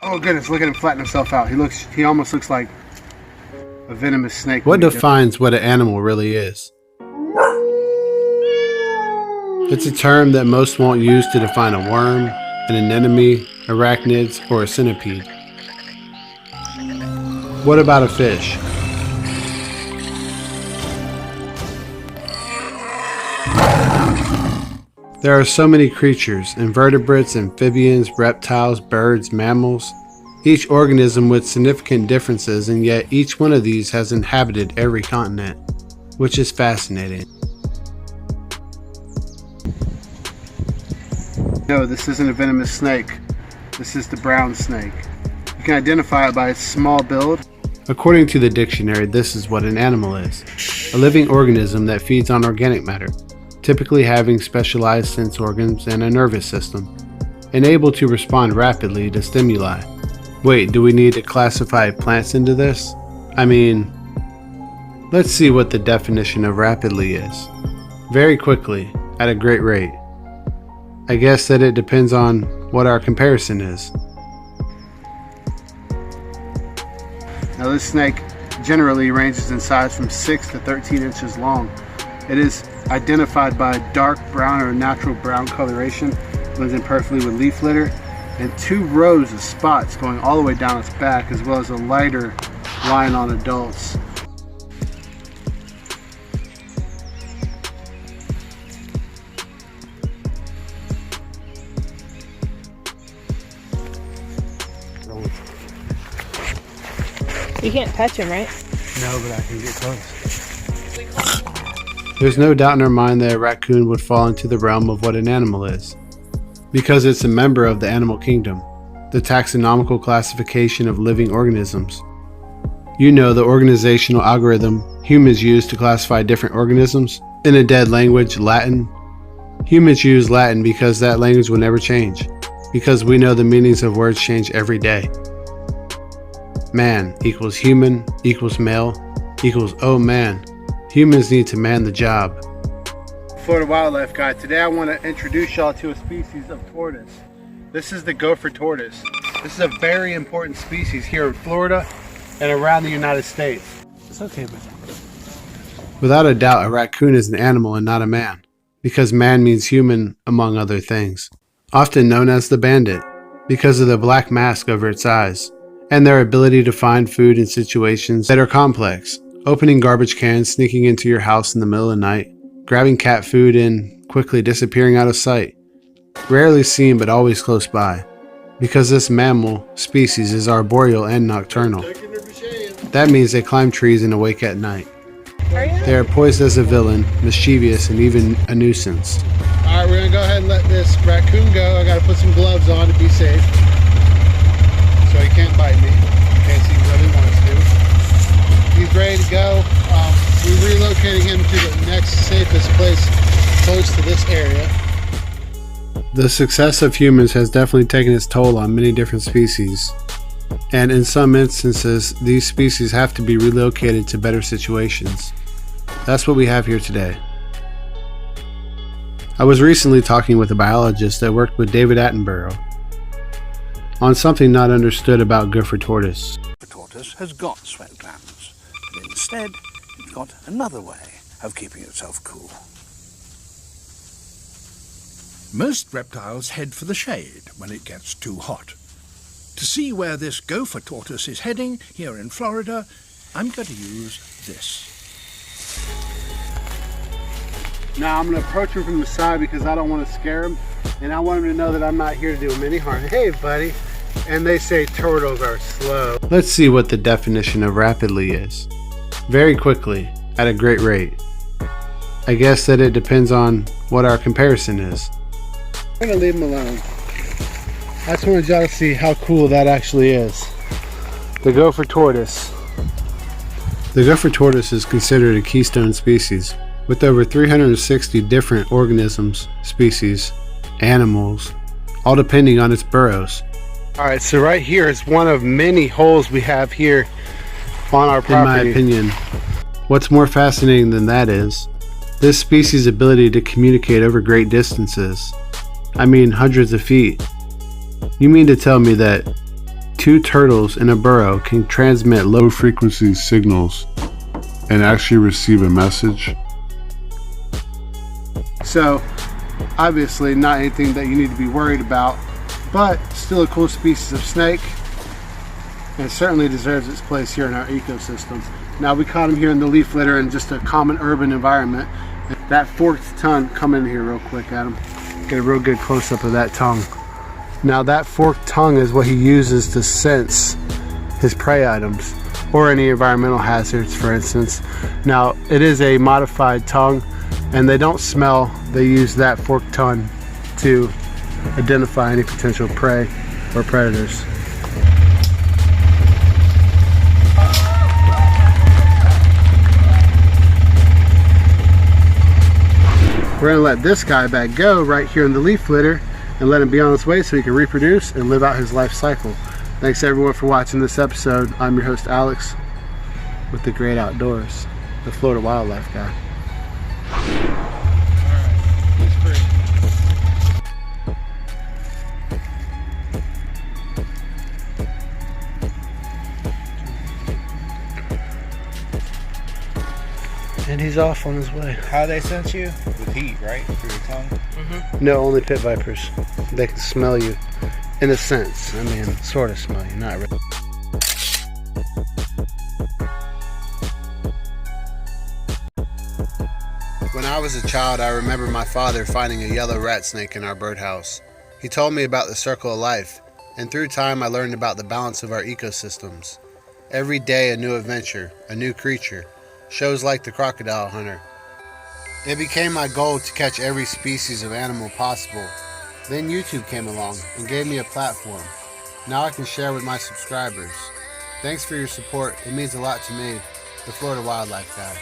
Oh goodness, look at him flatten himself out. He almost looks like a venomous snake. What defines what an animal really is? It's a term that most won't use to define a worm, an anemone, arachnids, or a centipede. What about a fish? There are so many creatures, invertebrates, amphibians, reptiles, birds, mammals, each organism with significant differences, and yet each one of these has inhabited every continent, which is fascinating. No, this isn't a venomous snake. This is the brown snake. You can identify it by its small build. According to the dictionary, this is what an animal is: a living organism that feeds on organic matter, typically having specialized sense organs and a nervous system, and able to respond rapidly to stimuli. Wait, do we need to classify plants into this? I mean, let's see what the definition of rapidly is. Very quickly, at a great rate. I guess that it depends on what our comparison is. Now this snake generally ranges in size from 6 to 13 inches long. It is identified by dark brown or natural brown coloration, blends in perfectly with leaf litter, and 2 rows of spots going all the way down its back, as well as a lighter line on adults. You can't touch him, right? No, but I can get close. There's no doubt in our mind that a raccoon would fall into the realm of what an animal is, because it's a member of the animal kingdom, the taxonomical classification of living organisms. You know, the organizational algorithm humans use to classify different organisms in a dead language, Latin. Humans use Latin because that language will never change, because we know the meanings of words change every day. Man equals human equals male equals oh man. Humans need to man the job. Florida Wildlife Guide. Today I want to introduce y'all to a species of tortoise. This is the gopher tortoise. This is a very important species here in Florida and around the United States. It's okay, but Without a doubt, a raccoon is an animal and not a man, because man means human among other things. Often known as the bandit, because of the black mask over its eyes, and their ability to find food in situations that are complex. Opening garbage cans, sneaking into your house in the middle of the night, grabbing cat food and quickly disappearing out of sight. Rarely seen but always close by, because this mammal species is arboreal and nocturnal. That means they climb trees and awake at night. They are poised as a villain, mischievous, and even a nuisance. alright, we're gonna go ahead and let this raccoon go. I gotta put some gloves on to be safe, so he can't bite me in case he really wants to. He's ready to go. We're relocating him to the next safest place close to this area. The success of humans has definitely taken its toll on many different species, and in some instances these species have to be relocated to better situations. That's what we have here today. I was recently talking with a biologist that worked with David Attenborough on something not understood about gopher tortoise. The tortoise has got sweat glands, but instead it's got another way of keeping itself cool. Most reptiles head for the shade when it gets too hot. To see where this gopher tortoise is heading here in Florida, I'm going to use this. Now I'm going to approach him from the side because I don't want to scare him, and I want him to know that I'm not here to do him any harm. Hey buddy. And they say turtles are slow. Let's see what the definition of rapidly is. Very quickly, at a great rate. I guess that it depends on what our comparison is. I'm going to leave him alone. I just wanted y'all to see how cool that actually is. The gopher tortoise. The gopher tortoise is considered a keystone species, with over 360 different organisms, species, animals, all depending on its burrows. Alright, so right here is one of many holes we have here on our property. In my opinion, what's more fascinating than that is this species' ability to communicate over great distances. I mean hundreds of feet. You mean to tell me that 2 turtles in a burrow can transmit low frequency signals and actually receive a message. So obviously not anything that you need to be worried about, but still a cool species of snake, and certainly deserves its place here in our ecosystem. Now, we caught him here in the leaf litter in just a common urban environment. That forked tongue, come in here real quick, Adam. Get a real good close-up of that tongue. Now, that forked tongue is what he uses to sense his prey items or any environmental hazards, for instance. Now, it is a modified tongue, and they don't smell. They use that forked tongue to identify any potential prey or predators. We're going to let this guy back go right here in the leaf litter and let him be on his way so he can reproduce and live out his life cycle. Thanks everyone for watching this episode. I'm your host Alex with the Great Outdoors, the Florida wildlife guy. And he's off on his way. How do they sense you? With heat, right? Through your tongue? Mm-hmm. No, only pit vipers. They can smell you, in a sense. I mean, sort of smell you, not really. When I was a child, I remember my father finding a yellow rat snake in our birdhouse. He told me about the circle of life, and through time I learned about the balance of our ecosystems. Every day a new adventure, a new creature. Shows like The Crocodile Hunter. It became my goal to catch every species of animal possible. Then YouTube came along and gave me a platform. Now I can share with my subscribers. Thanks for your support. It means a lot to me, the Florida Wildlife Guy.